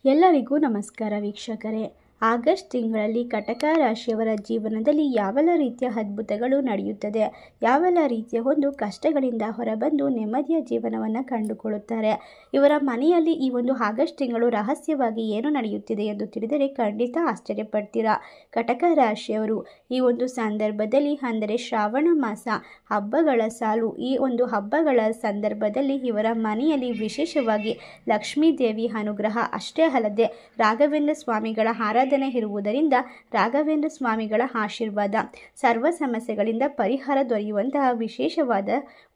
ಎಲ್ಲರಿಗೂ ನಮಸ್ಕಾರ ವೀಕ್ಷಕರೇ. ಆಗಸ್ಟ್ ತಿಂಗಳಲ್ಲಿ ಕಟಕ ರಾಶಿಯವರ ಜೀವನದಲ್ಲಿ ಯಾವೆಲ್ಲ ರೀತಿಯ ಅದ್ಭುತಗಳು ನಡೆಯುತ್ತದೆ, ಯಾವೆಲ್ಲ ರೀತಿಯ ಒಂದು ಕಷ್ಟಗಳಿಂದ ಹೊರಬಂದು ನೆಮ್ಮದಿಯ ಜೀವನವನ್ನು ಕಂಡುಕೊಳ್ಳುತ್ತಾರೆ, ಇವರ ಮನೆಯಲ್ಲಿ ಈ ಒಂದು ಆಗಸ್ಟ್ ತಿಂಗಳು ರಹಸ್ಯವಾಗಿ ಏನು ನಡೆಯುತ್ತಿದೆ ಎಂದು ತಿಳಿದರೆ ಖಂಡಿತ ಆಶ್ಚರ್ಯಪಡ್ತೀರಾ. ಕಟಕ ರಾಶಿಯವರು ಈ ಒಂದು ಸಂದರ್ಭದಲ್ಲಿ ಅಂದರೆ ಶ್ರಾವಣ ಮಾಸ ಹಬ್ಬಗಳ ಸಾಲು, ಈ ಒಂದು ಹಬ್ಬಗಳ ಸಂದರ್ಭದಲ್ಲಿ ಇವರ ಮನೆಯಲ್ಲಿ ವಿಶೇಷವಾಗಿ ಲಕ್ಷ್ಮೀ ದೇವಿ ಅನುಗ್ರಹ ಅಷ್ಟೇ ಅಲ್ಲದೆ ರಾಘವೇಂದ್ರ ಸ್ವಾಮಿಗಳ ಆರಾಧನೆ ಇರುವುದರಿಂದ ರಾಘವೇಂದ್ರ ಸ್ವಾಮಿಗಳ ಆಶೀರ್ವಾದ ಸರ್ವ ಸಮಸ್ಯೆಗಳಿಂದ ಪರಿಹಾರ ದೊರೆಯುವಂತಹ ವಿಶೇಷವಾದ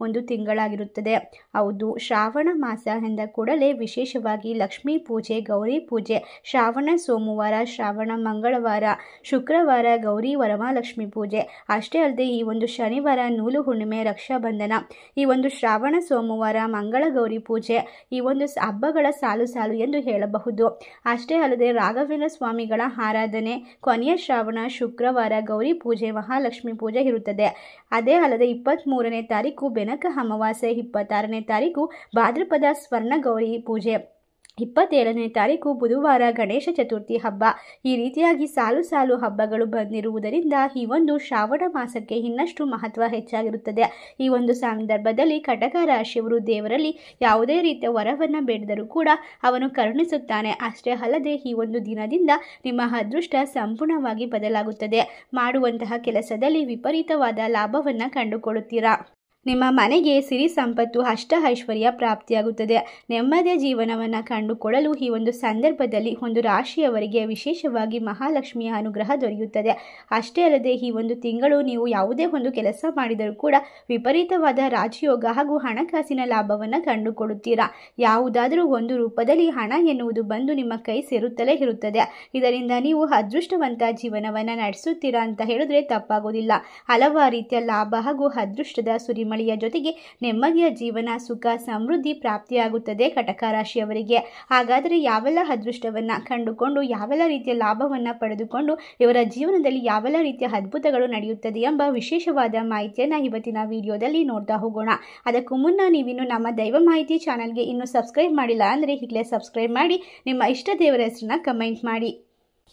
ಒಂದು ತಿಂಗಳಾಗಿರುತ್ತದೆ. ಹೌದು, ಶ್ರಾವಣ ಮಾಸ ಎಂದ ಕೂಡಲೇ ವಿಶೇಷವಾಗಿ ಲಕ್ಷ್ಮೀ ಪೂಜೆ, ಗೌರಿ ಪೂಜೆ, ಶ್ರಾವಣ ಸೋಮವಾರ, ಶ್ರಾವಣ ಮಂಗಳವಾರ, ಶುಕ್ರವಾರ ಗೌರಿ ವರಮಹಾಲಕ್ಷ್ಮಿ ಪೂಜೆ, ಅಷ್ಟೇ ಅಲ್ಲದೆ ಈ ಒಂದು ಶನಿವಾರ ನೂಲು ಹುಣ್ಣಿಮೆ, ರಕ್ಷಾಬಂಧನ, ಈ ಒಂದು ಶ್ರಾವಣ ಸೋಮವಾರ ಮಂಗಳ ಗೌರಿ ಪೂಜೆ, ಈ ಒಂದು ಹಬ್ಬಗಳ ಸಾಲು ಸಾಲು ಎಂದು ಹೇಳಬಹುದು. ಅಷ್ಟೇ ಅಲ್ಲದೆ ರಾಘವೇಂದ್ರ ಸ್ವಾಮಿಗಳ ಆರಾಧನೆ, ಕೊನೆಯ ಶ್ರಾವಣ ಶುಕ್ರವಾರ ಗೌರಿ ಪೂಜೆ, ಮಹಾಲಕ್ಷ್ಮಿ ಪೂಜೆ ಇರುತ್ತದೆ. ಅದೇ ಅಲ್ಲದೆ 23ನೇ ತಾರೀಕು ಬೆನಕ ಅಮಾವಾಸ್ಯೆ, 26ನೇ ತಾರೀಕು ಭಾದ್ರಪದ ಸ್ವರ್ಣ ಗೌರಿ ಪೂಜೆ, 27ನೇ ತಾರೀಕು ಬುಧವಾರ ಗಣೇಶ ಚತುರ್ಥಿ ಹಬ್ಬ, ಈ ರೀತಿಯಾಗಿ ಸಾಲು ಸಾಲು ಹಬ್ಬಗಳು ಬಂದಿರುವುದರಿಂದ ಈ ಒಂದು ಶ್ರಾವಣ ಮಾಸಕ್ಕೆ ಇನ್ನಷ್ಟು ಮಹತ್ವ ಹೆಚ್ಚಾಗಿರುತ್ತದೆ. ಈ ಒಂದು ಸಂದರ್ಭದಲ್ಲಿ ಕಟಕ ರಾಶಿಯವರು ದೇವರಲ್ಲಿ ಯಾವುದೇ ರೀತಿಯ ವರವನ್ನು ಬೇಡಿದರೂ ಕೂಡ ಅವನು ಕರುಣಿಸುತ್ತಾನೆ. ಅಷ್ಟೇ ಅಲ್ಲದೆ ಈ ಒಂದು ದಿನದಿಂದ ನಿಮ್ಮ ಅದೃಷ್ಟ ಸಂಪೂರ್ಣವಾಗಿ ಬದಲಾಗುತ್ತದೆ. ಮಾಡುವಂತಹ ಕೆಲಸದಲ್ಲಿ ವಿಪರೀತವಾದ ಲಾಭವನ್ನು ಕಂಡುಕೊಳ್ಳುತ್ತೀರಾ. ನಿಮ್ಮ ಮನೆಗೆ ಸಿರಿ ಸಂಪತ್ತು, ಅಷ್ಟ ಐಶ್ವರ್ಯ ಪ್ರಾಪ್ತಿಯಾಗುತ್ತದೆ. ನೆಮ್ಮದಿಯ ಜೀವನವನ್ನು ಕಂಡುಕೊಳ್ಳಲು ಈ ಒಂದು ಸಂದರ್ಭದಲ್ಲಿ ಒಂದು ರಾಶಿಯವರಿಗೆ ವಿಶೇಷವಾಗಿ ಮಹಾಲಕ್ಷ್ಮಿಯ ಅನುಗ್ರಹ ದೊರೆಯುತ್ತದೆ. ಅಷ್ಟೇ ಅಲ್ಲದೆ ಈ ಒಂದು ತಿಂಗಳು ನೀವು ಯಾವುದೇ ಒಂದು ಕೆಲಸ ಮಾಡಿದರೂ ಕೂಡ ವಿಪರೀತವಾದ ರಾಜಯೋಗ ಹಾಗೂ ಹಣಕಾಸಿನ ಲಾಭವನ್ನು ಕಂಡುಕೊಳ್ಳುತ್ತೀರಾ. ಯಾವುದಾದರೂ ಒಂದು ರೂಪದಲ್ಲಿ ಹಣ ಎನ್ನುವುದು ಬಂದು ನಿಮ್ಮ ಕೈ ಸೇರುತ್ತಲೇ ಇರುತ್ತದೆ. ಇದರಿಂದ ನೀವು ಅದೃಷ್ಟವಂತ ಜೀವನವನ್ನು ನಡೆಸುತ್ತೀರಾ ಅಂತ ಹೇಳಿದ್ರೆ ತಪ್ಪಾಗೋದಿಲ್ಲ. ಹಲವಾರು ರೀತಿಯ ಲಾಭ ಹಾಗೂ ಅದೃಷ್ಟದ ಸುರಿಮಳೆಯ ಜೊತೆಗೆ ನೆಮ್ಮದಿಯ ಜೀವನ, ಸುಖ, ಸಮೃದ್ಧಿ ಪ್ರಾಪ್ತಿಯಾಗುತ್ತದೆ ಕಟಕ ರಾಶಿಯವರಿಗೆ. ಹಾಗಾದರೆ ಯಾವೆಲ್ಲ ಅದೃಷ್ಟವನ್ನು ಕಂಡುಕೊಂಡು ಯಾವೆಲ್ಲ ರೀತಿಯ ಲಾಭವನ್ನು ಪಡೆದುಕೊಂಡು ಇವರ ಜೀವನದಲ್ಲಿ ಯಾವೆಲ್ಲ ರೀತಿಯ ಅದ್ಭುತಗಳು ನಡೆಯುತ್ತದೆ ಎಂಬ ವಿಶೇಷವಾದ ಮಾಹಿತಿಯನ್ನು ಇವತ್ತಿನ ವಿಡಿಯೋದಲ್ಲಿ ನೋಡ್ತಾ ಹೋಗೋಣ. ಅದಕ್ಕೂ ಮುನ್ನ ನೀವಿನ್ನು ನಮ್ಮ ದೈವ ಮಾಹಿತಿ ಚಾನಲ್ಗೆ ಇನ್ನೂ ಸಬ್ಸ್ಕ್ರೈಬ್ ಮಾಡಿಲ್ಲ ಅಂದರೆ ಈಗಲೇ ಸಬ್ಸ್ಕ್ರೈಬ್ ಮಾಡಿ ನಿಮ್ಮ ಇಷ್ಟ ದೇವರ ಹೆಸರನ್ನ ಕಮೆಂಟ್ ಮಾಡಿ.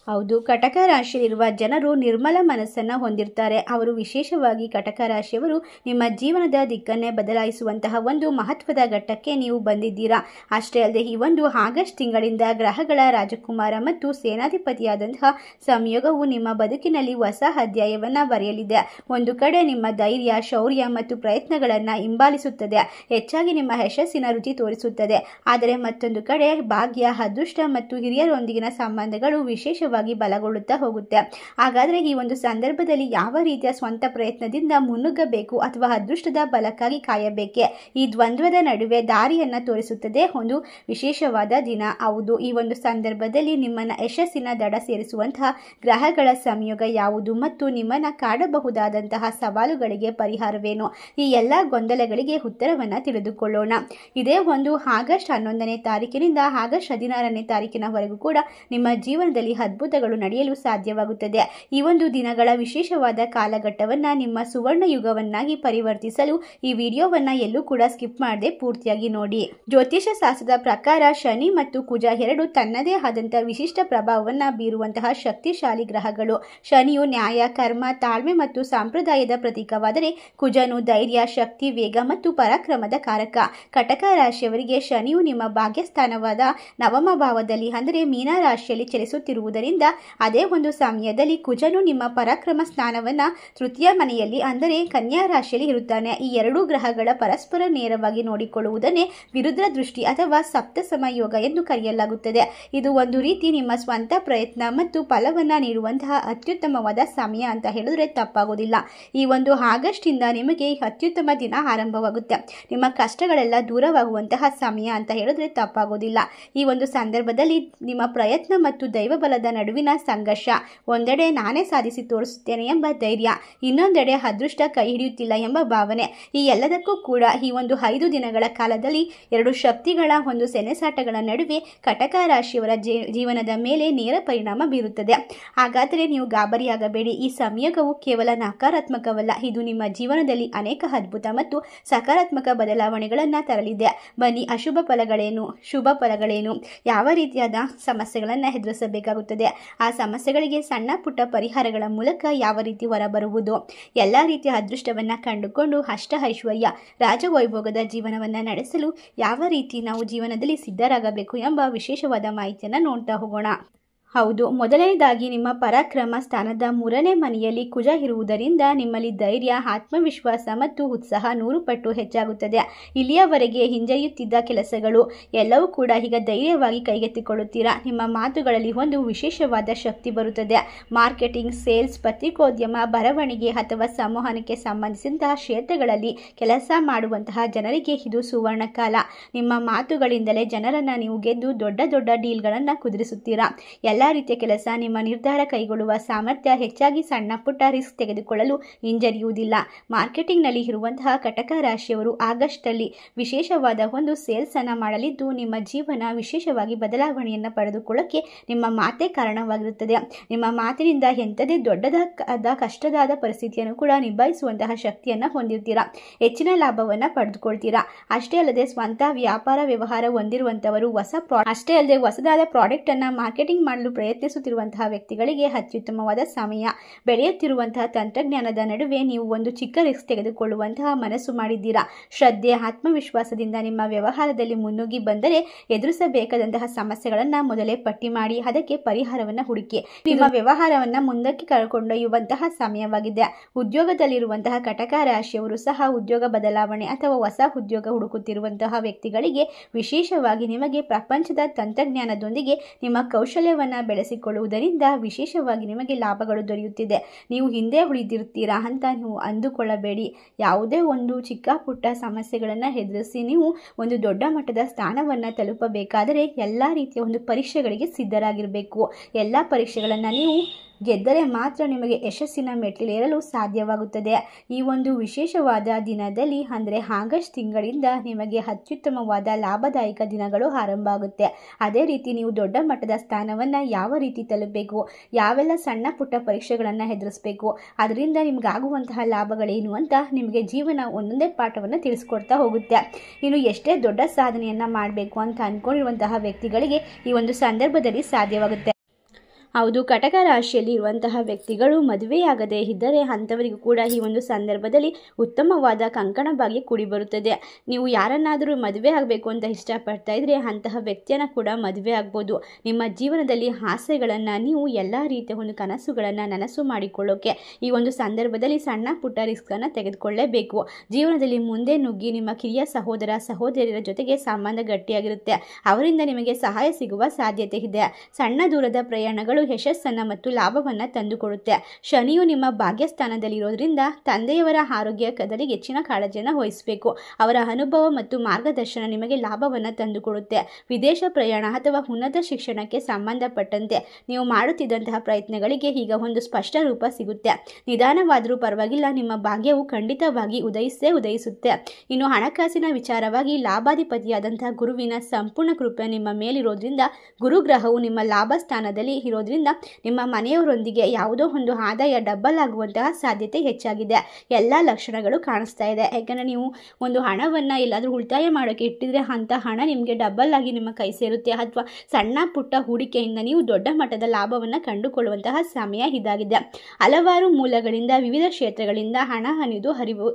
ಹೌದು, ಕಟಕ ರಾಶಿಯಲ್ಲಿರುವ ಜನರು ನಿರ್ಮಲ ಮನಸ್ಸನ್ನು ಹೊಂದಿರ್ತಾರೆ. ಅವರು ವಿಶೇಷವಾಗಿ ಕಟಕ ರಾಶಿಯವರು ನಿಮ್ಮ ಜೀವನದ ದಿಕ್ಕನ್ನೇ ಬದಲಾಯಿಸುವಂತಹ ಒಂದು ಮಹತ್ವದ ಘಟ್ಟಕ್ಕೆ ನೀವು ಬಂದಿದ್ದೀರಾ. ಅಷ್ಟೇ ಅಲ್ಲದೆ ಈ ಒಂದು ಆಗಸ್ಟ್ ತಿಂಗಳಿಂದ ಗ್ರಹಗಳ ರಾಜಕುಮಾರ ಮತ್ತು ಸೇನಾಧಿಪತಿಯಾದಂತಹ ಸಂಯೋಗವು ನಿಮ್ಮ ಬದುಕಿನಲ್ಲಿ ಹೊಸ ಅಧ್ಯಾಯವನ್ನು ಬರೆಯಲಿದೆ. ಒಂದು ಕಡೆ ನಿಮ್ಮ ಧೈರ್ಯ, ಶೌರ್ಯ ಮತ್ತು ಪ್ರಯತ್ನಗಳನ್ನು ಹಿಂಬಾಲಿಸುತ್ತದೆ, ಹೆಚ್ಚಾಗಿ ನಿಮ್ಮ ಯಶಸ್ಸಿನ ರುಚಿ ತೋರಿಸುತ್ತದೆ. ಆದರೆ ಮತ್ತೊಂದು ಕಡೆ ಭಾಗ್ಯ, ಅದೃಷ್ಟ ಮತ್ತು ಹಿರಿಯರೊಂದಿಗಿನ ಸಂಬಂಧಗಳು ವಿಶೇಷವಾಗಿ ಬಲಗೊಳ್ಳುತ್ತಾ ಹೋಗುತ್ತೆ. ಹಾಗಾದರೆ ಈ ಒಂದು ಸಂದರ್ಭದಲ್ಲಿ ಯಾವ ರೀತಿಯ ಸ್ವಂತ ಪ್ರಯತ್ನದಿಂದ ಮುನ್ನುಗ್ಗಬೇಕು ಅಥವಾ ಅದೃಷ್ಟದ ಬಲಕ್ಕಾಗಿ ಕಾಯಬೇಕೆ, ಈ ದ್ವಂದ್ವದ ನಡುವೆ ದಾರಿಯನ್ನು ತೋರಿಸುತ್ತದೆ ಒಂದು ವಿಶೇಷವಾದ ದಿನ. ಹೌದು, ಈ ಒಂದು ಸಂದರ್ಭದಲ್ಲಿ ನಿಮ್ಮನ್ನು ಯಶಸ್ಸಿನ ದಡ ಸೇರಿಸುವಂತಹ ಗ್ರಹಗಳ ಸಂಯೋಗ ಯಾವುದು ಮತ್ತು ನಿಮ್ಮನ್ನು ಕಾಡಬಹುದಾದಂತಹ ಸವಾಲುಗಳಿಗೆ ಪರಿಹಾರವೇನು, ಈ ಎಲ್ಲ ಗೊಂದಲಗಳಿಗೆ ಉತ್ತರವನ್ನು ತಿಳಿದುಕೊಳ್ಳೋಣ. ಇದೇ ಒಂದು ಆಗಸ್ಟ್ 11ನೇ ತಾರೀಕಿನಿಂದ ಆಗಸ್ಟ್ 16ನೇ ತಾರೀಕಿನವರೆಗೂ ಕೂಡ ನಿಮ್ಮ ಜೀವನದಲ್ಲಿ ಅದ್ಭುತಗಳು ನಡೆಯಲು ಸಾಧ್ಯವಾಗುತ್ತದೆ. ಈ ಒಂದು ದಿನಗಳ ವಿಶೇಷವಾದ ಕಾಲಘಟ್ಟವನ್ನು ನಿಮ್ಮ ಸುವರ್ಣ ಯುಗವನ್ನಾಗಿ ಪರಿವರ್ತಿಸಲು ಈ ವಿಡಿಯೋವನ್ನು ಎಲ್ಲೂ ಕೂಡ ಸ್ಕಿಪ್ ಮಾಡದೆ ಪೂರ್ತಿಯಾಗಿ ನೋಡಿ. ಜ್ಯೋತಿಷ ಶಾಸ್ತ್ರದ ಪ್ರಕಾರ ಶನಿ ಮತ್ತು ಕುಜ ಎರಡು ತನ್ನದೇ ಆದಂತಹ ವಿಶಿಷ್ಟ ಪ್ರಭಾವವನ್ನು ಬೀರುವಂತಹ ಶಕ್ತಿಶಾಲಿ ಗ್ರಹಗಳು. ಶನಿಯು ನ್ಯಾಯ, ಕರ್ಮ, ತಾಳ್ಮೆ ಮತ್ತು ಸಂಪ್ರದಾಯದ ಪ್ರತೀಕವಾದರೆ ಕುಜನು ಧೈರ್ಯ, ಶಕ್ತಿ, ವೇಗ ಮತ್ತು ಪರಾಕ್ರಮದ ಕಾರಕ. ಕಟಕ ರಾಶಿಯವರಿಗೆ ಶನಿಯು ನಿಮ್ಮ ಭಾಗ್ಯಸ್ಥಾನವಾದ ನವಮ ಭಾವದಲ್ಲಿ ಅಂದರೆ ಮೀನ ರಾಶಿಯಲ್ಲಿ ಚಲಿಸುತ್ತಿರುವುದರಿಂದ ಅದೇ ಒಂದು ಸಮಯದಲ್ಲಿ ಕುಜನು ನಿಮ್ಮ ಪರಾಕ್ರಮ ಸ್ಥಾನವನ್ನು ತೃತೀಯ ಮನೆಯಲ್ಲಿ ಅಂದರೆ ಕನ್ಯಾ ರಾಶಿಯಲ್ಲಿ ಇರುತ್ತಾನೆ. ಈ ಎರಡೂ ಗ್ರಹಗಳ ಪರಸ್ಪರ ನೇರವಾಗಿ ನೋಡಿಕೊಳ್ಳುವುದನ್ನೇ ವಿರುದ್ಧ ದೃಷ್ಟಿ ಅಥವಾ ಸಪ್ತಸಮ ಯೋಗ ಎಂದು ಕರೆಯಲಾಗುತ್ತದೆ. ಇದು ಒಂದು ರೀತಿ ನಿಮ್ಮ ಸ್ವಂತ ಪ್ರಯತ್ನ ಮತ್ತು ಫಲವನ್ನು ನೀಡುವಂತಹ ಅತ್ಯುತ್ತಮವಾದ ಸಮಯ ಅಂತ ಹೇಳಿದ್ರೆ ತಪ್ಪಾಗೋದಿಲ್ಲ. ಈ ಒಂದು ಆಗಸ್ಟ್ ಇಂದ ನಿಮಗೆ ಅತ್ಯುತ್ತಮ ದಿನ ಆರಂಭವಾಗುತ್ತೆ. ನಿಮ್ಮ ಕಷ್ಟಗಳೆಲ್ಲ ದೂರವಾಗುವಂತಹ ಸಮಯ ಅಂತ ಹೇಳಿದ್ರೆ ತಪ್ಪಾಗೋದಿಲ್ಲ. ಈ ಒಂದು ಸಂದರ್ಭದಲ್ಲಿ ನಿಮ್ಮ ಪ್ರಯತ್ನ ಮತ್ತು ದೈವ ಬಲದ ತಂತ್ರಜ್ಞಾನದ ನಡುವಿನ ಸಂಘರ್ಷ. ಒಂದೆಡೆ ನಾನೇ ಸಾಧಿಸಿ ತೋರಿಸುತ್ತೇನೆ ಎಂಬ ಧೈರ್ಯ, ಇನ್ನೊಂದೆಡೆ ಅದೃಷ್ಟ ಕೈ ಹಿಡಿಯುತ್ತಿಲ್ಲ ಎಂಬ ಭಾವನೆ. ಈ ಎಲ್ಲದಕ್ಕೂ ಕೂಡ ಈ ಒಂದು 5 ದಿನಗಳ ಕಾಲದಲ್ಲಿ 2 ಶಕ್ತಿಗಳ ಒಂದು ಸೆಣಸಾಟಗಳ ನಡುವೆ ಕಟಕ ರಾಶಿಯವರ ಜೀವನದ ಮೇಲೆ ನೇರ ಪರಿಣಾಮ ಬೀರುತ್ತದೆ. ಹಾಗಾದರೆ ನೀವು ಗಾಬರಿಯಾಗಬೇಡಿ. ಈ ಸಂಯೋಗವು ಕೇವಲ ನಕಾರಾತ್ಮಕವಲ್ಲ, ಇದು ನಿಮ್ಮ ಜೀವನದಲ್ಲಿ ಅನೇಕ ಅದ್ಭುತ ಮತ್ತು ಸಕಾರಾತ್ಮಕ ಬದಲಾವಣೆಗಳನ್ನು ತರಲಿದೆ. ಬನ್ನಿ, ಅಶುಭ ಫಲಗಳೇನು, ಶುಭ ಫಲಗಳೇನು, ಯಾವ ರೀತಿಯಾದ ಸಮಸ್ಯೆಗಳನ್ನು ಎದುರಿಸಬೇಕಾಗುತ್ತದೆ, ಆ ಸಮಸ್ಯೆಗಳಿಗೆ ಸಣ್ಣ ಪುಟ್ಟ ಪರಿಹಾರಗಳ ಮೂಲಕ ಯಾವ ರೀತಿ ಹೊರಬರುವುದು, ಎಲ್ಲ ರೀತಿಯ ಅದೃಷ್ಟವನ್ನು ಕಂಡುಕೊಂಡು ಅಷ್ಟ ಐಶ್ವರ್ಯ ರಾಜವೈಭೋಗದ ಜೀವನವನ್ನು ನಡೆಸಲು ಯಾವ ರೀತಿ ನಾವು ಜೀವನದಲ್ಲಿ ಸಿದ್ಧರಾಗಬೇಕು ಎಂಬ ವಿಶೇಷವಾದ ಮಾಹಿತಿಯನ್ನು ನೋಡ್ತಾ ಹೋಗೋಣ. ಹೌದು, ಮೊದಲನೇದಾಗಿ ನಿಮ್ಮ ಪರಾಕ್ರಮ ಸ್ಥಾನದ 3ನೇ ಮನೆಯಲ್ಲಿ ಕುಜ ಇರುವುದರಿಂದ ನಿಮ್ಮಲ್ಲಿ ಧೈರ್ಯ, ಆತ್ಮವಿಶ್ವಾಸ ಮತ್ತು ಉತ್ಸಾಹ 100 ಪಟ್ಟು ಹೆಚ್ಚಾಗುತ್ತದೆ. ಇಲ್ಲಿಯವರೆಗೆ ಹಿಂಜರಿಯುತ್ತಿದ್ದ ಕೆಲಸಗಳು ಎಲ್ಲವೂ ಕೂಡ ಈಗ ಧೈರ್ಯವಾಗಿ ಕೈಗೆತ್ತಿಕೊಳ್ಳುತ್ತೀರಾ. ನಿಮ್ಮ ಮಾತುಗಳಲ್ಲಿ ಒಂದು ವಿಶೇಷವಾದ ಶಕ್ತಿ ಬರುತ್ತದೆ. ಮಾರ್ಕೆಟಿಂಗ್, ಸೇಲ್ಸ್, ಪತ್ರಿಕೋದ್ಯಮ, ಬರವಣಿಗೆ ಅಥವಾ ಸಂವಹನಕ್ಕೆ ಸಂಬಂಧಿಸಿದಂತಹ ಕ್ಷೇತ್ರಗಳಲ್ಲಿ ಕೆಲಸ ಮಾಡುವಂತಹ ಜನರಿಗೆ ಇದು ಸುವರ್ಣ ಕಾಲ. ನಿಮ್ಮ ಮಾತುಗಳಿಂದಲೇ ಜನರನ್ನು ನೀವು ಗೆದ್ದು ದೊಡ್ಡ ದೊಡ್ಡ ಡೀಲ್ಗಳನ್ನು ಕುದುರಿಸುತ್ತೀರಾ. ಎಲ್ಲ ರೀತಿಯ ಕೆಲಸ, ನಿಮ್ಮ ನಿರ್ಧಾರ ಕೈಗೊಳ್ಳುವ ಸಾಮರ್ಥ್ಯ ಹೆಚ್ಚಾಗಿ, ಸಣ್ಣ ಪುಟ್ಟ ರಿಸ್ಕ್ ತೆಗೆದುಕೊಳ್ಳಲು ಹಿಂಜರಿಯುವುದಿಲ್ಲ. ಮಾರ್ಕೆಟಿಂಗ್ನಲ್ಲಿ ಇರುವಂತಹ ಕಟಕ ರಾಶಿಯವರು ಆಗಸ್ಟ್ನಲ್ಲಿ ವಿಶೇಷವಾದ ಒಂದು ಸೇಲ್ಸ್ ಅನ್ನು ಮಾಡಲಿದ್ದು, ನಿಮ್ಮ ಜೀವನ ವಿಶೇಷವಾಗಿ ಬದಲಾವಣೆಯನ್ನು ಪಡೆದುಕೊಳ್ಳಕ್ಕೆ ನಿಮ್ಮ ಮಾತೇ ಕಾರಣವಾಗಿರುತ್ತದೆ. ನಿಮ್ಮ ಮಾತಿನಿಂದ ಎಂಥದೇ ದೊಡ್ಡದಾದ ಕಷ್ಟದಾದ ಪರಿಸ್ಥಿತಿಯನ್ನು ಕೂಡ ನಿಭಾಯಿಸುವಂತಹ ಶಕ್ತಿಯನ್ನು ಹೊಂದಿರ್ತೀರಾ. ಹೆಚ್ಚಿನ ಲಾಭವನ್ನು ಪಡೆದುಕೊಳ್ತೀರಾ. ಅಷ್ಟೇ ಅಲ್ಲದೆ ಸ್ವಂತ ವ್ಯಾಪಾರ ವ್ಯವಹಾರ ಹೊಂದಿರುವಂತವರು ಅಷ್ಟೇ ಅಲ್ಲದೆ ಹೊಸದಾದ ಪ್ರಾಡಕ್ಟ್ ಅನ್ನು ಮಾರ್ಕೆಟಿಂಗ್ ಮಾಡಲು ಪ್ರಯತ್ನಿಸುತ್ತಿರುವಂತಹ ವ್ಯಕ್ತಿಗಳಿಗೆ ಅತ್ಯುತ್ತಮವಾದ ಸಮಯ. ಬೆಳೆಯುತ್ತಿರುವಂತಹ ತಂತ್ರಜ್ಞಾನದ ನಡುವೆ ನೀವು ಒಂದು ಚಿಕ್ಕ ರಿಸ್ಕ್ ತೆಗೆದುಕೊಳ್ಳುವಂತಹ ಮನಸ್ಸು ಮಾಡಿದ್ದೀರಾ. ಶ್ರದ್ಧೆ, ಆತ್ಮವಿಶ್ವಾಸದಿಂದ ನಿಮ್ಮ ವ್ಯವಹಾರದಲ್ಲಿ ಮುನ್ನುಗ್ಗಿ ಬಂದರೆ ಎದುರಿಸಬೇಕಾದಂತಹ ಸಮಸ್ಯೆಗಳನ್ನು ಮೊದಲೇ ಪಟ್ಟಿ ಮಾಡಿ ಅದಕ್ಕೆ ಪರಿಹಾರವನ್ನು ಹುಡುಕಿ ನಿಮ್ಮ ವ್ಯವಹಾರವನ್ನು ಮುಂದಕ್ಕೆ ಕೊಂಡೊಯ್ಯುವಂತಹ ಸಮಯವಾಗಿದೆ. ಉದ್ಯೋಗದಲ್ಲಿರುವಂತಹ ಕಟಕ ರಾಶಿಯವರು ಸಹ ಉದ್ಯೋಗ ಬದಲಾವಣೆ ಅಥವಾ ಹೊಸ ಉದ್ಯೋಗ ಹುಡುಕುತ್ತಿರುವಂತಹ ವ್ಯಕ್ತಿಗಳಿಗೆ ವಿಶೇಷವಾಗಿ ನಿಮಗೆ ಪ್ರಪಂಚದ ತಂತ್ರಜ್ಞಾನದೊಂದಿಗೆ ನಿಮ್ಮ ಕೌಶಲ್ಯವನ್ನು ಬೆಳೆಸಿಕೊಳ್ಳುವುದರಿಂದ ವಿಶೇಷವಾಗಿ ನಿಮಗೆ ಲಾಭಗಳು ದೊರೆಯುತ್ತಿದೆ. ನೀವು ಹಿಂದೆ ಉಳಿದಿರ್ತೀರಾ ಅಂತ ನೀವು ಅಂದುಕೊಳ್ಳಬೇಡಿ. ಯಾವುದೇ ಒಂದು ಚಿಕ್ಕ ಪುಟ್ಟ ಸಮಸ್ಯೆಗಳನ್ನು ಎದುರಿಸಿ ನೀವು ಒಂದು ದೊಡ್ಡ ಮಟ್ಟದ ಸ್ಥಾನವನ್ನು ತಲುಪಬೇಕಾದರೆ ಎಲ್ಲ ರೀತಿಯ ಒಂದು ಪರೀಕ್ಷೆಗಳಿಗೆ ಸಿದ್ಧರಾಗಿರಬೇಕು. ಎಲ್ಲ ಪರೀಕ್ಷೆಗಳನ್ನು ನೀವು ಗೆದ್ದರೆ ಮಾತ್ರ ನಿಮಗೆ ಯಶಸ್ಸಿನ ಮೆಟ್ಟಿಲೇರಲು ಸಾಧ್ಯವಾಗುತ್ತದೆ. ಈ ಒಂದು ವಿಶೇಷವಾದ ದಿನದಲ್ಲಿ ಅಂದರೆ ಆಗಸ್ಟ್ ತಿಂಗಳಿಂದ ನಿಮಗೆ ಅತ್ಯುತ್ತಮವಾದ ಲಾಭದಾಯಕ ದಿನಗಳು ಆರಂಭ ಆಗುತ್ತೆ. ಅದೇ ರೀತಿ ನೀವು ದೊಡ್ಡ ಮಟ್ಟದ ಸ್ಥಾನವನ್ನು ಯಾವ ರೀತಿ ತಲುಪಬೇಕು, ಯಾವೆಲ್ಲ ಸಣ್ಣ ಪುಟ್ಟ ಪರೀಕ್ಷೆಗಳನ್ನು ಎದುರಿಸಬೇಕು, ಅದರಿಂದ ನಿಮಗಾಗುವಂತಹ ಲಾಭಗಳೇನು ಅಂತ ನಿಮಗೆ ಜೀವನ ಒಂದೊಂದೇ ಪಾಠವನ್ನು ತಿಳಿಸ್ಕೊಡ್ತಾ ಹೋಗುತ್ತೆ. ಇನ್ನು ಎಷ್ಟೇ ದೊಡ್ಡ ಸಾಧನೆಯನ್ನು ಮಾಡಬೇಕು ಅಂತ ಅಂದ್ಕೊಂಡಿರುವಂತಹ ವ್ಯಕ್ತಿಗಳಿಗೆ ಈ ಒಂದು ಸಂದರ್ಭದಲ್ಲಿ ಸಾಧ್ಯವಾಗುತ್ತೆ. ಹೌದು, ಕಟಕ ರಾಶಿಯಲ್ಲಿ ಇರುವಂತಹ ವ್ಯಕ್ತಿಗಳು ಮದುವೆಯಾಗದೇ ಇದ್ದರೆ ಅಂಥವರಿಗೂ ಕೂಡ ಈ ಒಂದು ಸಂದರ್ಭದಲ್ಲಿ ಉತ್ತಮವಾದ ಕಂಕಣ ಭಾಗ್ಯ ಕೂಡಿ ಬರುತ್ತದೆ. ನೀವು ಯಾರನ್ನಾದರೂ ಮದುವೆ ಆಗಬೇಕು ಅಂತ ಇಷ್ಟಪಡ್ತಾ ಇದ್ರೆ ಅಂತಹ ವ್ಯಕ್ತಿಯನ್ನು ಕೂಡ ಮದುವೆ ಆಗ್ಬೋದು. ನಿಮ್ಮ ಜೀವನದಲ್ಲಿ ಆಸೆಗಳನ್ನು ನೀವು ಎಲ್ಲ ರೀತಿಯ ಒಂದು ಕನಸುಗಳನ್ನು ನನಸು ಮಾಡಿಕೊಳ್ಳೋಕೆ ಈ ಒಂದು ಸಂದರ್ಭದಲ್ಲಿ ಸಣ್ಣ ಪುಟ್ಟ ರಿಸ್ಕನ್ನು ತೆಗೆದುಕೊಳ್ಳಲೇಬೇಕು. ಜೀವನದಲ್ಲಿ ಮುಂದೆ ನುಗ್ಗಿ ನಿಮ್ಮ ಕಿರಿಯ ಸಹೋದರ ಸಹೋದರಿಯರ ಜೊತೆಗೆ ಸಂಬಂಧ ಗಟ್ಟಿಯಾಗಿರುತ್ತೆ. ಅವರಿಂದ ನಿಮಗೆ ಸಹಾಯ ಸಿಗುವ ಸಾಧ್ಯತೆ ಇದೆ. ಸಣ್ಣ ದೂರದ ಪ್ರಯಾಣಗಳು ಯಶಸ್ಸನ್ನು ಮತ್ತು ಲಾಭವನ್ನು ತಂದುಕೊಡುತ್ತೆ. ಶನಿಯು ನಿಮ್ಮ ಭಾಗ್ಯಸ್ಥಾನದಲ್ಲಿರೋದ್ರಿಂದ ತಂದೆಯವರ ಆರೋಗ್ಯದಲ್ಲಿ ಹೆಚ್ಚಿನ ಕಾಳಜಿಯನ್ನು ವಹಿಸಬೇಕು. ಅವರ ಅನುಭವ ಮತ್ತು ಮಾರ್ಗದರ್ಶನ ನಿಮಗೆ ಲಾಭವನ್ನು ತಂದುಕೊಡುತ್ತೆ. ವಿದೇಶ ಪ್ರಯಾಣ ಅಥವಾ ಉನ್ನತ ಶಿಕ್ಷಣಕ್ಕೆ ಸಂಬಂಧಪಟ್ಟಂತೆ ನೀವು ಮಾಡುತ್ತಿದ್ದಂತಹ ಪ್ರಯತ್ನಗಳಿಗೆ ಈಗ ಒಂದು ಸ್ಪಷ್ಟ ರೂಪ ಸಿಗುತ್ತೆ. ನಿಧಾನವಾದರೂ ಪರವಾಗಿಲ್ಲ, ನಿಮ್ಮ ಭಾಗ್ಯವು ಖಂಡಿತವಾಗಿ ಉದಯಿಸುತ್ತೆ. ಇನ್ನು ಹಣಕಾಸಿನ ವಿಚಾರವಾಗಿ ಲಾಭಾಧಿಪತಿಯಾದಂತಹ ಗುರುವಿನ ಸಂಪೂರ್ಣ ಕೃಪೆ ನಿಮ್ಮ ಮೇಲಿರೋದ್ರಿಂದ, ಗುರುಗ್ರಹವು ನಿಮ್ಮ ಲಾಭ ಸ್ಥಾನದಲ್ಲಿ ಇರೋದ್ರಿಂದ ನಿಮ್ಮ ಮನೆಯವರೊಂದಿಗೆ ಯಾವುದೋ ಒಂದು ಆದಾಯ ಡಬಲ್ ಆಗುವಂತಹ ಸಾಧ್ಯತೆ ಹೆಚ್ಚಾಗಿದೆ. ಎಲ್ಲ ಲಕ್ಷಣಗಳು ಕಾಣಿಸ್ತಾ ಇದೆ. ಯಾಕಂದರೆ ನೀವು ಒಂದು ಹಣವನ್ನು ಎಲ್ಲಾದರೂ ಉಳಿತಾಯ ಮಾಡೋಕ್ಕೆ ಇಟ್ಟಿದ್ರೆ ಅಂಥ ಹಣ ನಿಮಗೆ ಡಬಲ್ ಆಗಿ ನಿಮ್ಮ ಕೈ ಸೇರುತ್ತೆ. ಅಥವಾ ಸಣ್ಣ ಪುಟ್ಟ ಹೂಡಿಕೆಯಿಂದ ನೀವು ದೊಡ್ಡ ಮಟ್ಟದ ಲಾಭವನ್ನು ಕಂಡುಕೊಳ್ಳುವಂತಹ ಸಮಯ ಇದಾಗಿದೆ. ಹಲವಾರು ಮೂಲಗಳಿಂದ ವಿವಿಧ ಕ್ಷೇತ್ರಗಳಿಂದ ಹಣ ಅನ್ನೋದು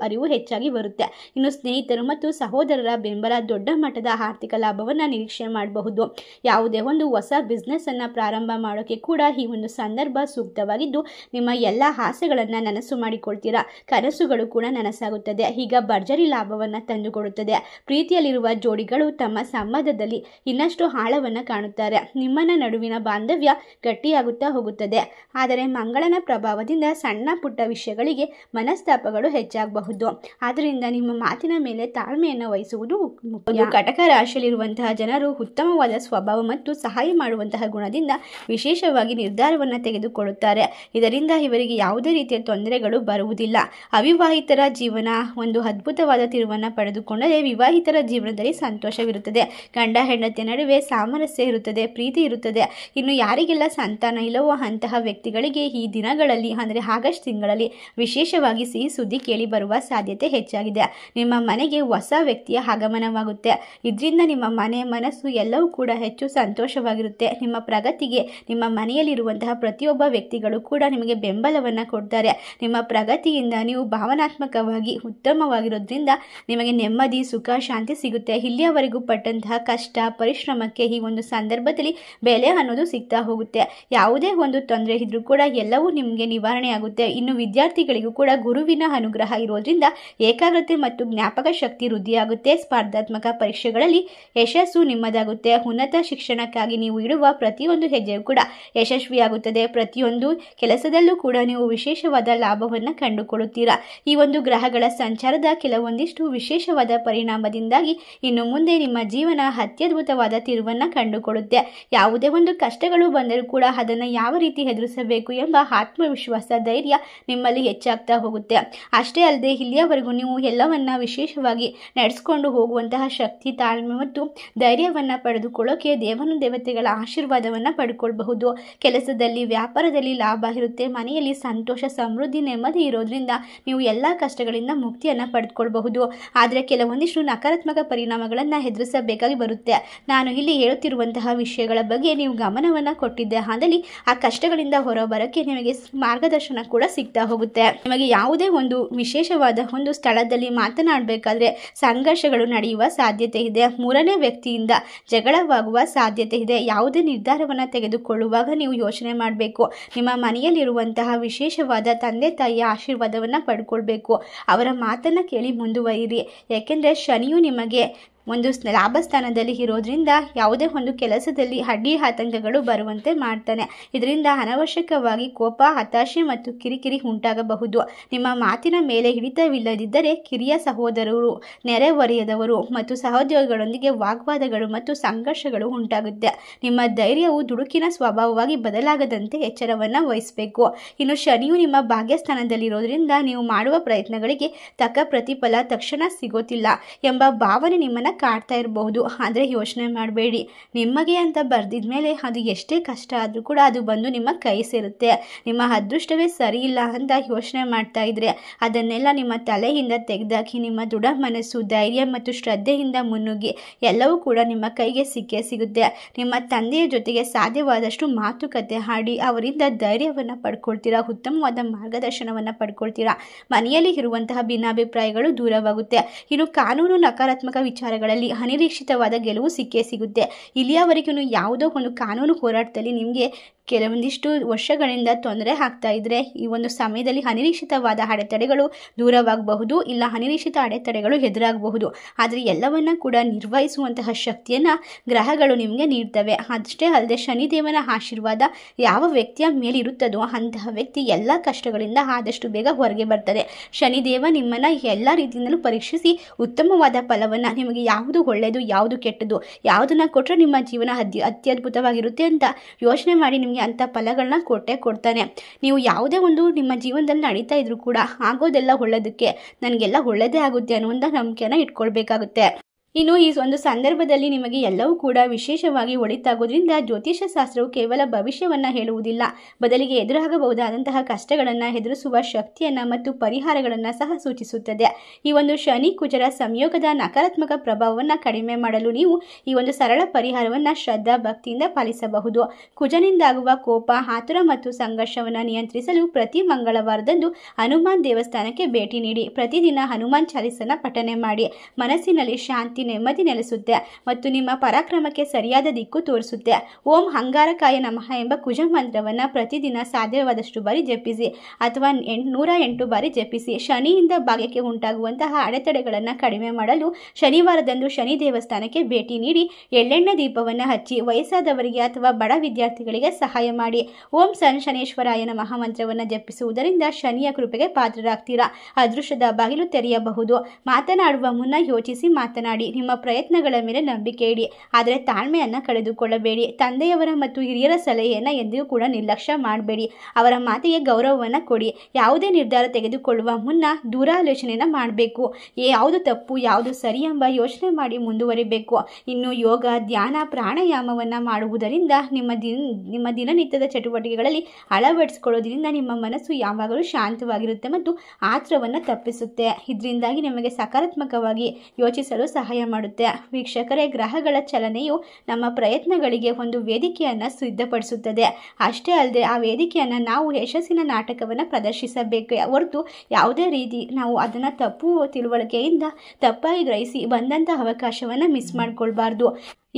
ಅರಿವು ಹೆಚ್ಚಾಗಿ ಬರುತ್ತೆ. ಇನ್ನು ಸ್ನೇಹಿತರು ಮತ್ತು ಸಹೋದರರ ಬೆಂಬಲ ದೊಡ್ಡ ಮಟ್ಟದ ಆರ್ಥಿಕ ಲಾಭವನ್ನು ನಿರೀಕ್ಷೆ ಮಾಡಬಹುದು. ಯಾವುದೇ ಒಂದು ಹೊಸ ಬಿಸ್ನೆಸ್ ಅನ್ನು ಪ್ರಾರಂಭ ಮಾಡೋಕ್ಕೆ ಕೂಡ ಈ ಒಂದು ಸಂದರ್ಭ ಸೂಕ್ತವಾಗಿದ್ದು, ನಿಮ್ಮ ಎಲ್ಲ ಆಸೆಗಳನ್ನು ನನಸು ಮಾಡಿಕೊಳ್ತೀರಾ. ಕನಸುಗಳು ಕೂಡ ನನಸಾಗುತ್ತದೆ. ಈಗ ಭರ್ಜರಿ ಲಾಭವನ್ನು ತಂದುಕೊಡುತ್ತದೆ. ಪ್ರೀತಿಯಲ್ಲಿರುವ ಜೋಡಿಗಳು ತಮ್ಮ ಸಂಬಂಧದಲ್ಲಿ ಇನ್ನಷ್ಟು ಆಳವನ್ನು ಕಾಣುತ್ತಾರೆ. ನಿಮ್ಮನ್ನ ನಡುವಿನ ಬಾಂಧವ್ಯ ಗಟ್ಟಿಯಾಗುತ್ತಾ ಹೋಗುತ್ತದೆ. ಆದರೆ ಮಂಗಳನ ಪ್ರಭಾವದಿಂದ ಸಣ್ಣ ಪುಟ್ಟ ವಿಷಯಗಳಿಗೆ ಮನಸ್ತಾಪಗಳು ಹೆಚ್ಚಾಗಬಹುದು. ಆದ್ದರಿಂದ ನಿಮ್ಮ ಮಾತಿನ ಮೇಲೆ ತಾಳ್ಮೆಯನ್ನು ವಹಿಸುವುದು ಮುಖ್ಯ. ಕಟಕ ರಾಶಿಯಲ್ಲಿರುವಂತಹ ಜನರು ಉತ್ತಮವಾದ ಸ್ವಭಾವ ಮತ್ತು ಸಹಾಯ ಮಾಡುವಂತಹ ಗುಣದಿಂದ ವಿಶೇಷವಾಗಿ ವಿಶೇಷವಾಗಿ ನಿರ್ಧಾರವನ್ನು ತೆಗೆದುಕೊಳ್ಳುತ್ತಾರೆ. ಇದರಿಂದ ಇವರಿಗೆ ಯಾವುದೇ ರೀತಿಯ ತೊಂದರೆಗಳು ಬರುವುದಿಲ್ಲ. ಅವಿವಾಹಿತರ ಜೀವನ ಒಂದು ಅದ್ಭುತವಾದ ತಿರುವನ್ನು ಪಡೆದುಕೊಂಡರೆ ವಿವಾಹಿತರ ಜೀವನದಲ್ಲಿ ಸಂತೋಷವಿರುತ್ತದೆ. ಗಂಡ ಹೆಂಡತಿಯ ನಡುವೆ ಸಾಮರಸ್ಯ ಇರುತ್ತದೆ, ಪ್ರೀತಿ ಇರುತ್ತದೆ. ಇನ್ನು ಯಾರಿಗೆಲ್ಲ ಸಂತಾನ ಇಲ್ಲವೋ ಅಂತಹ ವ್ಯಕ್ತಿಗಳಿಗೆ ಈ ದಿನಗಳಲ್ಲಿ ಅಂದರೆ ಆಗಸ್ಟ್ ತಿಂಗಳಲ್ಲಿ ವಿಶೇಷವಾಗಿ ಸಿಹಿ ಸುದ್ದಿ ಕೇಳಿ ಬರುವ ಸಾಧ್ಯತೆ ಹೆಚ್ಚಾಗಿದೆ. ನಿಮ್ಮ ಮನೆಗೆ ಹೊಸ ವ್ಯಕ್ತಿಯ ಆಗಮನವಾಗುತ್ತೆ. ಇದರಿಂದ ನಿಮ್ಮ ಮನೆ ಮನಸ್ಸು ಎಲ್ಲವೂ ಕೂಡ ಹೆಚ್ಚು ಸಂತೋಷವಾಗಿರುತ್ತೆ. ನಿಮ್ಮ ಪ್ರಗತಿಗೆ ನಿಮ್ಮ ಮನೆಯಲ್ಲಿರುವಂತಹ ಪ್ರತಿಯೊಬ್ಬ ವ್ಯಕ್ತಿಗಳು ಕೂಡ ನಿಮಗೆ ಬೆಂಬಲವನ್ನು ಕೊಡ್ತಾರೆ. ನಿಮ್ಮ ಪ್ರಗತಿಯಿಂದ ನೀವು ಭಾವನಾತ್ಮಕವಾಗಿ ಉತ್ತಮವಾಗಿರೋದ್ರಿಂದ ನಿಮಗೆ ನೆಮ್ಮದಿ, ಸುಖ, ಶಾಂತಿ ಸಿಗುತ್ತೆ. ಇಲ್ಲಿಯವರೆಗೂ ಪಟ್ಟಂತಹ ಕಷ್ಟ ಪರಿಶ್ರಮಕ್ಕೆ ಈ ಒಂದು ಸಂದರ್ಭದಲ್ಲಿ ಬೆಲೆ ಅನ್ನೋದು ಸಿಗ್ತಾ ಹೋಗುತ್ತೆ. ಯಾವುದೇ ಒಂದು ತೊಂದರೆ ಇದ್ರೂ ಕೂಡ ಎಲ್ಲವೂ ನಿಮಗೆ ನಿವಾರಣೆ ಆಗುತ್ತೆ. ಇನ್ನು ವಿದ್ಯಾರ್ಥಿಗಳಿಗೂ ಕೂಡ ಗುರುವಿನ ಅನುಗ್ರಹ ಇರೋದ್ರಿಂದ ಏಕಾಗ್ರತೆ ಮತ್ತು ಜ್ಞಾಪಕ ಶಕ್ತಿ ವೃದ್ಧಿಯಾಗುತ್ತೆ. ಸ್ಪರ್ಧಾತ್ಮಕ ಪರೀಕ್ಷೆಗಳಲ್ಲಿ ಯಶಸ್ಸು ನಿಮ್ಮದಾಗುತ್ತೆ. ಉನ್ನತ ಶಿಕ್ಷಣಕ್ಕಾಗಿ ನೀವು ಇಡುವ ಪ್ರತಿಯೊಂದು ಹೆಜ್ಜೆಯೂ ಕೂಡ ಯಶಸ್ವಿಯಾಗುತ್ತದೆ. ಪ್ರತಿಯೊಂದು ಕೆಲಸದಲ್ಲೂ ಕೂಡ ನೀವು ವಿಶೇಷವಾದ ಲಾಭವನ್ನು ಕಂಡುಕೊಳ್ಳುತ್ತೀರಾ. ಈ ಒಂದು ಗ್ರಹಗಳ ಸಂಚಾರದ ಕೆಲವೊಂದಿಷ್ಟು ವಿಶೇಷವಾದ ಪರಿಣಾಮದಿಂದಾಗಿ ಇನ್ನು ಮುಂದೆ ನಿಮ್ಮ ಜೀವನ ಅತ್ಯದ್ಭುತವಾದ ತಿರುವನ್ನು ಕಂಡುಕೊಳ್ಳುತ್ತೆ. ಯಾವುದೇ ಒಂದು ಕಷ್ಟಗಳು ಬಂದರೂ ಕೂಡ ಅದನ್ನು ಯಾವ ರೀತಿ ಎದುರಿಸಬೇಕು ಎಂಬ ಆತ್ಮವಿಶ್ವಾಸ, ಧೈರ್ಯ ನಿಮ್ಮಲ್ಲಿ ಹೆಚ್ಚಾಗ್ತಾ ಹೋಗುತ್ತೆ. ಅಷ್ಟೇ ಅಲ್ಲದೆ ಇಲ್ಲಿಯವರೆಗೂ ನೀವು ಎಲ್ಲವನ್ನ ವಿಶೇಷವಾಗಿ ನಡೆಸ್ಕೊಂಡು ಹೋಗುವಂತಹ ಶಕ್ತಿ, ತಾಳ್ಮೆ ಮತ್ತು ಧೈರ್ಯವನ್ನು ಪಡೆದುಕೊಳ್ಳೋಕೆ ದೇವತೆಗಳ ಆಶೀರ್ವಾದವನ್ನು ಪಡ್ಕೊಳ್ಬಹುದು. ಕೆಲಸದಲ್ಲಿ, ವ್ಯಾಪಾರದಲ್ಲಿ ಲಾಭ ಇರುತ್ತೆ. ಮನೆಯಲ್ಲಿ ಸಂತೋಷ, ಸಮೃದ್ಧಿ, ನೆಮ್ಮದಿ ಇರೋದ್ರಿಂದ ನೀವು ಎಲ್ಲ ಕಷ್ಟಗಳಿಂದ ಮುಕ್ತಿಯನ್ನು ಪಡೆದುಕೊಳ್ಬಹುದು. ಆದರೆ ಕೆಲವೊಂದಿಷ್ಟು ನಕಾರಾತ್ಮಕ ಪರಿಣಾಮಗಳನ್ನು ಎದುರಿಸಬೇಕಾಗಿ ಬರುತ್ತೆ. ನಾನು ಇಲ್ಲಿ ಹೇಳುತ್ತಿರುವಂತಹ ವಿಷಯಗಳ ಬಗ್ಗೆ ನೀವು ಗಮನವನ್ನು ಕೊಟ್ಟಿದ್ದೆ ಆದಲ್ಲಿ ಆ ಕಷ್ಟಗಳಿಂದ ಹೊರಬರೋಕ್ಕೆ ನಿಮಗೆ ಮಾರ್ಗದರ್ಶನ ಕೂಡ ಸಿಗ್ತಾ ಹೋಗುತ್ತೆ. ನಿಮಗೆ ಯಾವುದೇ ಒಂದು ವಿಶೇಷವಾದ ಒಂದು ಸ್ಥಳದಲ್ಲಿ ಮಾತನಾಡಬೇಕಾದ್ರೆ ಸಂಘರ್ಷಗಳು ನಡೆಯುವ ಸಾಧ್ಯತೆ ಇದೆ. ಮೂರನೇ ವ್ಯಕ್ತಿಯಿಂದ ಜಗಳವಾಗುವ ಸಾಧ್ಯತೆ ಇದೆ. ಯಾವುದೇ ನಿರ್ಧಾರವನ್ನು ತೆಗೆದುಕೊಳ್ಳುವಾಗ ನೀವು ಯೋಚನೆ ಮಾಡಬೇಕು. ನಿಮ್ಮ ಮನೆಯಲ್ಲಿರುವಂತಹ ವಿಶೇಷವಾದ ತಂದೆ ತಾಯಿಯ ಆಶೀರ್ವಾದವನ್ನು ಪಡ್ಕೊಳ್ಬೇಕು. ಅವರ ಮಾತನ್ನು ಕೇಳಿ ಮುಂದುವರಿಯಿರಿ. ಯಾಕೆಂದರೆ ಶನಿಯು ನಿಮಗೆ ಒಂದು ಲಾಭ ಸ್ಥಾನದಲ್ಲಿ ಇರೋದ್ರಿಂದ ಯಾವುದೇ ಒಂದು ಕೆಲಸದಲ್ಲಿ ಅಡ್ಡಿ ಆತಂಕಗಳು ಬರುವಂತೆ ಮಾಡ್ತಾನೆ. ಇದರಿಂದ ಅನವಶ್ಯಕವಾಗಿ ಕೋಪ, ಹತಾಶೆ ಮತ್ತು ಕಿರಿಕಿರಿ ಉಂಟಾಗಬಹುದು. ನಿಮ್ಮ ಮಾತಿನ ಮೇಲೆ ಹಿಡಿತವಿಲ್ಲದಿದ್ದರೆ ಕಿರಿಯ ಸಹೋದರರು, ನೆರೆಹೊರೆಯದವರು ಮತ್ತು ಸಹೋದ್ಯೋಗಿಗಳೊಂದಿಗೆ ವಾಗ್ವಾದಗಳು ಮತ್ತು ಸಂಘರ್ಷಗಳು ಉಂಟಾಗುತ್ತೆ. ನಿಮ್ಮ ಧೈರ್ಯವು ದುಡುಕಿನ ಸ್ವಭಾವವಾಗಿ ಬದಲಾಗದಂತೆ ಎಚ್ಚರವನ್ನು ವಹಿಸಬೇಕು. ಇನ್ನು ಶನಿಯು ನಿಮ್ಮ ಭಾಗ್ಯಸ್ಥಾನದಲ್ಲಿರೋದ್ರಿಂದ ನೀವು ಮಾಡುವ ಪ್ರಯತ್ನಗಳಿಗೆ ತಕ್ಕ ಪ್ರತಿಫಲ ತಕ್ಷಣ ಸಿಗೋತಿಲ್ಲ ಎಂಬ ಭಾವನೆ ನಿಮ್ಮನ್ನು ಕಾಡ್ತಾ ಇರಬಹುದು. ಆದರೆ ಯೋಚನೆ ಮಾಡಬೇಡಿ. ನಿಮಗೆ ಅಂತ ಬರ್ದಿದ ಮೇಲೆ ಅದು ಎಷ್ಟೇ ಕಷ್ಟ ಆದರೂ ಕೂಡ ಅದು ಬಂದು ನಿಮ್ಮ ಕೈ ಸೇರುತ್ತೆ. ನಿಮ್ಮ ಅದೃಷ್ಟವೇ ಸರಿ ಇಲ್ಲ ಅಂತ ಯೋಚನೆ ಮಾಡ್ತಾ ಇದ್ರೆ ಅದನ್ನೆಲ್ಲ ನಿಮ್ಮ ತಲೆಯಿಂದ ತೆಗೆದಾಕಿ ನಿಮ್ಮ ದೃಢ ಮನಸ್ಸು, ಧೈರ್ಯ ಮತ್ತು ಶ್ರದ್ಧೆಯಿಂದ ಮುನ್ನುಗ್ಗಿ ಎಲ್ಲವೂ ಕೂಡ ನಿಮ್ಮ ಕೈಗೆ ಸಿಕ್ಕೇ ಸಿಗುತ್ತೆ. ನಿಮ್ಮ ತಂದೆಯ ಜೊತೆಗೆ ಸಾಧ್ಯವಾದಷ್ಟು ಮಾತುಕತೆ ಆಡಿ ಅವರಿಂದ ಧೈರ್ಯವನ್ನು ಪಡ್ಕೊಳ್ತೀರಾ, ಉತ್ತಮವಾದ ಮಾರ್ಗದರ್ಶನವನ್ನು ಪಡ್ಕೊಳ್ತೀರಾ. ಮನೆಯಲ್ಲಿ ಇರುವಂತಹ ಭಿನ್ನಾಭಿಪ್ರಾಯಗಳು ದೂರವಾಗುತ್ತೆ. ಇನ್ನು ಕಾನೂನು ನಕಾರಾತ್ಮಕ ವಿಚಾರಗಳಲ್ಲಿ ಅನಿರೀಕ್ಷಿತವಾದ ಗೆಲುವು ಸಿಕ್ಕೇ ಸಿಗುತ್ತೆ. ಇಲ್ಲಿಯವರೆಗೂ ಯಾವುದೋ ಒಂದು ಕಾನೂನು ಹೋರಾಟದಲ್ಲಿ ನಿಮಗೆ ಕೆಲವೊಂದಿಷ್ಟು ವರ್ಷಗಳಿಂದ ತೊಂದರೆ ಆಗ್ತಾ ಇದ್ರೆ ಈ ಒಂದು ಸಮಯದಲ್ಲಿ ಅನಿರೀಕ್ಷಿತವಾದ ಅಡೆತಡೆಗಳು ದೂರವಾಗಬಹುದು, ಇಲ್ಲ ಅನಿರೀಕ್ಷಿತ ಅಡೆತಡೆಗಳು ಎದುರಾಗಬಹುದು. ಆದರೆ ಎಲ್ಲವನ್ನ ಕೂಡ ನಿರ್ವಹಿಸುವಂತಹ ಶಕ್ತಿಯನ್ನು ಗ್ರಹಗಳು ನಿಮಗೆ ನೀಡ್ತವೆ. ಅಷ್ಟೇ ಅಲ್ಲದೆ ಶನಿದೇವನ ಆಶೀರ್ವಾದ ಯಾವ ವ್ಯಕ್ತಿಯ ಮೇಲೆ ಇರುತ್ತದೋ ಅಂತಹ ವ್ಯಕ್ತಿ ಎಲ್ಲ ಕಷ್ಟಗಳಿಂದ ಆದಷ್ಟು ಬೇಗ ಹೊರಗೆ ಬರ್ತಾರೆ. ಶನಿದೇವ ನಿಮ್ಮನ್ನು ಎಲ್ಲ ರೀತಿಯಿಂದಲೂ ಪರೀಕ್ಷಿಸಿ ಉತ್ತಮವಾದ ಫಲವನ್ನು, ನಿಮಗೆ ಯಾವುದು ಒಳ್ಳೆಯದು ಯಾವುದು ಕೆಟ್ಟದ್ದು, ಯಾವುದನ್ನು ಕೊಟ್ಟರೆ ನಿಮ್ಮ ಜೀವನ ಅತ್ಯದ್ಭುತವಾಗಿರುತ್ತೆ ಅಂತ ಯೋಚನೆ ಮಾಡಿ ನಿಮಗೆ ಅಂಥ ಫಲಗಳನ್ನ ಕೊಡ್ತಾನೆ. ನೀವು ಯಾವುದೇ ಒಂದು ನಿಮ್ಮ ಜೀವನದಲ್ಲಿ ನಡೀತಾ ಇದ್ರೂ ಕೂಡ ಆಗೋದೆಲ್ಲ ಒಳ್ಳೆಯದಕ್ಕೆ, ನನಗೆಲ್ಲ ಒಳ್ಳೆಯದೇ ಆಗುತ್ತೆ ಅನ್ನುವಂಥ ನಂಬಿಕೆನ ಇಟ್ಕೊಳ್ಬೇಕಾಗುತ್ತೆ. ಇನ್ನು ಈ ಒಂದು ಸಂದರ್ಭದಲ್ಲಿ ನಿಮಗೆ ಎಲ್ಲವೂ ಕೂಡ ವಿಶೇಷವಾಗಿ ಒಳಿತಾಗೋದ್ರಿಂದ ಜ್ಯೋತಿಷ್ಯ ಶಾಸ್ತ್ರವು ಕೇವಲ ಭವಿಷ್ಯವನ್ನು ಹೇಳುವುದಿಲ್ಲ, ಬದಲಿಗೆ ಎದುರಾಗಬಹುದಾದಂತಹ ಕಷ್ಟಗಳನ್ನು ಎದುರಿಸುವ ಶಕ್ತಿಯನ್ನು ಮತ್ತು ಪರಿಹಾರಗಳನ್ನು ಸಹ ಸೂಚಿಸುತ್ತದೆ. ಈ ಒಂದು ಶನಿ ಕುಜರ ಸಂಯೋಗದ ನಕಾರಾತ್ಮಕ ಪ್ರಭಾವವನ್ನು ಕಡಿಮೆ ಮಾಡಲು ನೀವು ಈ ಒಂದು ಸರಳ ಪರಿಹಾರವನ್ನು ಶ್ರದ್ಧಾ ಭಕ್ತಿಯಿಂದ ಪಾಲಿಸಬಹುದು. ಕುಜನಿಂದಾಗುವ ಕೋಪ, ಆತುರ ಮತ್ತು ಸಂಘರ್ಷವನ್ನು ನಿಯಂತ್ರಿಸಲು ಪ್ರತಿ ಮಂಗಳವಾರದಂದು ಹನುಮಾನ್ ದೇವಸ್ಥಾನಕ್ಕೆ ಭೇಟಿ ನೀಡಿ. ಪ್ರತಿದಿನ ಹನುಮಾನ್ ಚಾಲಿಸನ ಪಠನೆ ಮಾಡಿ. ಮನಸ್ಸಿನಲ್ಲಿ ಶಾಂತಿ, ನೆಮ್ಮದಿ ನೆಲೆಸುತ್ತೆ ಮತ್ತು ನಿಮ್ಮ ಪರಾಕ್ರಮಕ್ಕೆ ಸರಿಯಾದ ದಿಕ್ಕು ತೋರಿಸುತ್ತೆ. ಓಂ ಅಂಗಾರಕಾಯ ನಮಃ ಎಂಬ ಕುಜ ಮಂತ್ರವನ್ನು ಪ್ರತಿದಿನ ಸಾಧ್ಯವಾದಷ್ಟು ಬಾರಿ ಜಪಿಸಿ ಅಥವಾ 108 ಬಾರಿ ಜಪಿಸಿ. ಶನಿಯಿಂದ ಭಾಗ್ಯಕ್ಕೆ ಉಂಟಾಗುವಂತಹ ಅಡೆತಡೆಗಳನ್ನು ಕಡಿಮೆ ಮಾಡಲು ಶನಿವಾರದಂದು ಶನಿ ದೇವಸ್ಥಾನಕ್ಕೆ ಭೇಟಿ ನೀಡಿ ಎಳ್ಳೆಣ್ಣೆ ದೀಪವನ್ನು ಹಚ್ಚಿ ವಯಸ್ಸಾದವರಿಗೆ ಅಥವಾ ಬಡ ವಿದ್ಯಾರ್ಥಿಗಳಿಗೆ ಸಹಾಯ ಮಾಡಿ. ಓಂ ಶನೇಶ್ವರಾಯ ನಮಃ ಮಂತ್ರವನ್ನು ಜಪಿಸುವುದರಿಂದ ಶನಿಯ ಕೃಪೆಗೆ ಪಾತ್ರರಾಗ್ತೀರಾ. ಅದೃಷ್ಟದ ಬಾಗಿಲು ತೆರೆಯಬಹುದು. ಮಾತನಾಡುವ ಮುನ್ನ ಯೋಚಿಸಿ ಮಾತನಾಡಿ. ನಿಮ್ಮ ಪ್ರಯತ್ನಗಳ ಮೇಲೆ ನಂಬಿಕೆ ಇಡಿ, ಆದರೆ ತಾಳ್ಮೆಯನ್ನು ಕಳೆದುಕೊಳ್ಳಬೇಡಿ. ತಂದೆಯವರ ಮತ್ತು ಹಿರಿಯರ ಸಲಹೆಯನ್ನು ಎಂದಿಗೂ ಕೂಡ ನಿರ್ಲಕ್ಷ್ಯ ಮಾಡಬೇಡಿ. ಅವರ ಮಾತಿಗೆ ಗೌರವವನ್ನು ಕೊಡಿ. ಯಾವುದೇ ನಿರ್ಧಾರ ತೆಗೆದುಕೊಳ್ಳುವ ಮುನ್ನ ದೂರಾಲೋಚನೆಯನ್ನು ಮಾಡಬೇಕು. ಯಾವುದು ತಪ್ಪು ಯಾವುದು ಸರಿ ಎಂಬ ಯೋಚನೆ ಮಾಡಿ ಮುಂದುವರಿಬೇಕು. ಇನ್ನು ಯೋಗ, ಧ್ಯಾನ, ಪ್ರಾಣಾಯಾಮವನ್ನು ಮಾಡುವುದರಿಂದ ನಿಮ್ಮ ದಿನನಿತ್ಯದ ಚಟುವಟಿಕೆಗಳಲ್ಲಿ ಅಳವಡಿಸಿಕೊಳ್ಳೋದ್ರಿಂದ ನಿಮ್ಮ ಮನಸ್ಸು ಯಾವಾಗಲೂ ಶಾಂತವಾಗಿರುತ್ತೆ ಮತ್ತು ಆತುರವನ್ನು ತಪ್ಪಿಸುತ್ತೆ. ಇದರಿಂದಾಗಿ ನಿಮಗೆ ಸಕಾರಾತ್ಮಕವಾಗಿ ಯೋಚಿಸಲು ಸಹಾಯ ಮಾಡುತ್ತೆ. ವೀಕ್ಷಕರೇ, ಗ್ರಹಗಳ ಚಲನೆಯು ನಮ್ಮ ಪ್ರಯತ್ನಗಳಿಗೆ ಒಂದು ವೇದಿಕೆಯನ್ನು ಸಿದ್ಧಪಡಿಸುತ್ತದೆ. ಅಷ್ಟೇ ಅಲ್ಲದೆ ಆ ವೇದಿಕೆಯನ್ನು ನಾವು ಯಶಸ್ಸಿನ ನಾಟಕವನ್ನು ಪ್ರದರ್ಶಿಸಬೇಕು ಹೊರತು ಯಾವುದೇ ರೀತಿ ನಾವು ಅದನ್ನು ತಪ್ಪು ತಿಳುವಳಿಕೆಯಿಂದ ತಪ್ಪಾಗಿ ಗ್ರಹಿಸಿ ಬಂದಂಥ ಅವಕಾಶವನ್ನು ಮಿಸ್ ಮಾಡಿಕೊಳ್ಬಾರ್ದು.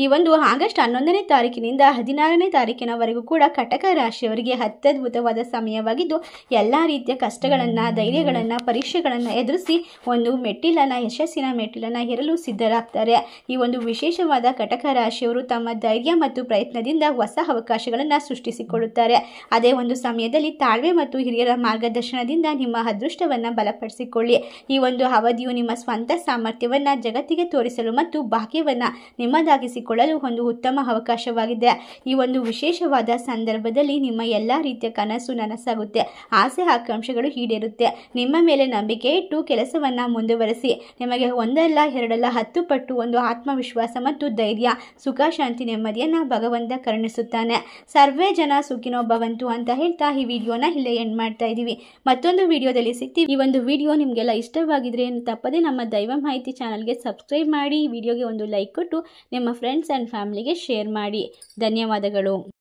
ಈ ಒಂದು ಆಗಸ್ಟ್ 11ನೇ ತಾರೀಕಿನಿಂದ 16ನೇ ತಾರೀಕಿನವರೆಗೂ ಕೂಡ ಕಟಕ ರಾಶಿಯವರಿಗೆ ಅತ್ಯದ್ಭುತವಾದ ಸಮಯವಾಗಿದ್ದು, ಎಲ್ಲ ರೀತಿಯ ಕಷ್ಟಗಳನ್ನು, ಧೈರ್ಯಗಳನ್ನು, ಪರೀಕ್ಷೆಗಳನ್ನು ಎದುರಿಸಿ ಒಂದು ಯಶಸ್ಸಿನ ಮೆಟ್ಟಿಲನ್ನು ಏರಲು ಸಿದ್ಧರಾಗ್ತಾರೆ. ಈ ಒಂದು ವಿಶೇಷವಾದ ಕಟಕ ರಾಶಿಯವರು ತಮ್ಮ ಧೈರ್ಯ ಮತ್ತು ಪ್ರಯತ್ನದಿಂದ ಹೊಸ ಅವಕಾಶಗಳನ್ನು ಸೃಷ್ಟಿಸಿಕೊಳ್ಳುತ್ತಾರೆ. ಅದೇ ಒಂದು ಸಮಯದಲ್ಲಿ ತಾಳ್ಮೆ ಮತ್ತು ಹಿರಿಯರ ಮಾರ್ಗದರ್ಶನದಿಂದ ನಿಮ್ಮ ಅದೃಷ್ಟವನ್ನು ಬಲಪಡಿಸಿಕೊಳ್ಳಿ. ಈ ಒಂದು ಅವಧಿಯು ನಿಮ್ಮ ಸ್ವಂತ ಸಾಮರ್ಥ್ಯವನ್ನು ಜಗತ್ತಿಗೆ ತೋರಿಸಲು ಮತ್ತು ಭಾಗ್ಯವನ್ನು ನಿಮ್ಮದಾಗಿಸಿ ಕೊಳ್ಳಲು ಒಂದು ಉತ್ತಮ ಅವಕಾಶವಾಗಿದೆ. ಈ ಒಂದು ವಿಶೇಷವಾದ ಸಂದರ್ಭದಲ್ಲಿ ನಿಮ್ಮ ಎಲ್ಲ ರೀತಿಯ ಕನಸು ನನಸಾಗುತ್ತೆ, ಆಸೆ ಆಕಾಂಕ್ಷೆಗಳು ಈಡೇರುತ್ತೆ. ನಿಮ್ಮ ಮೇಲೆ ನಂಬಿಕೆ ಇಟ್ಟು ಕೆಲಸವನ್ನು ಮುಂದುವರಿಸಿ. ನಿಮಗೆ ಒಂದಲ್ಲ ಎರಡಲ್ಲ 10 ಪಟ್ಟು ಒಂದು ಆತ್ಮವಿಶ್ವಾಸ ಮತ್ತು ಧೈರ್ಯ, ಸುಖ, ಶಾಂತಿ, ನೆಮ್ಮದಿಯನ್ನು ಭಗವಂತ ಕರುಣಿಸುತ್ತಾನೆ. ಸರ್ವೇ ಜನ ಸುಖಿನೋ ಭವಂತು ಅಂತ ಹೇಳ್ತಾ ಈ ವಿಡಿಯೋನ ಇಲ್ಲೇ ಎಂಡ್ ಮಾಡ್ತಾ ಇದ್ದೀವಿ. ಮತ್ತೊಂದು ವಿಡಿಯೋದಲ್ಲಿ ಸಿಗ್ತೀವಿ. ಈ ಒಂದು ವಿಡಿಯೋ ನಿಮಗೆಲ್ಲ ಇಷ್ಟವಾಗಿದ್ರೆ ತಪ್ಪದೆ ನಮ್ಮ ದೈವ ಮಾಹಿತಿ ಚಾನಲ್ಗೆ ಸಬ್ಸ್ಕ್ರೈಬ್ ಮಾಡಿ. ಈ ವಿಡಿಯೋಗೆ ಒಂದು ಲೈಕ್ ಕೊಟ್ಟು ನಿಮ್ಮ ಫ್ರೆಂಡ್ಸ್ ಆ್ಯಂಡ್ ಫ್ಯಾಮಿಲಿಗೆ ಶೇರ್ ಮಾಡಿ. ಧನ್ಯವಾದಗಳು.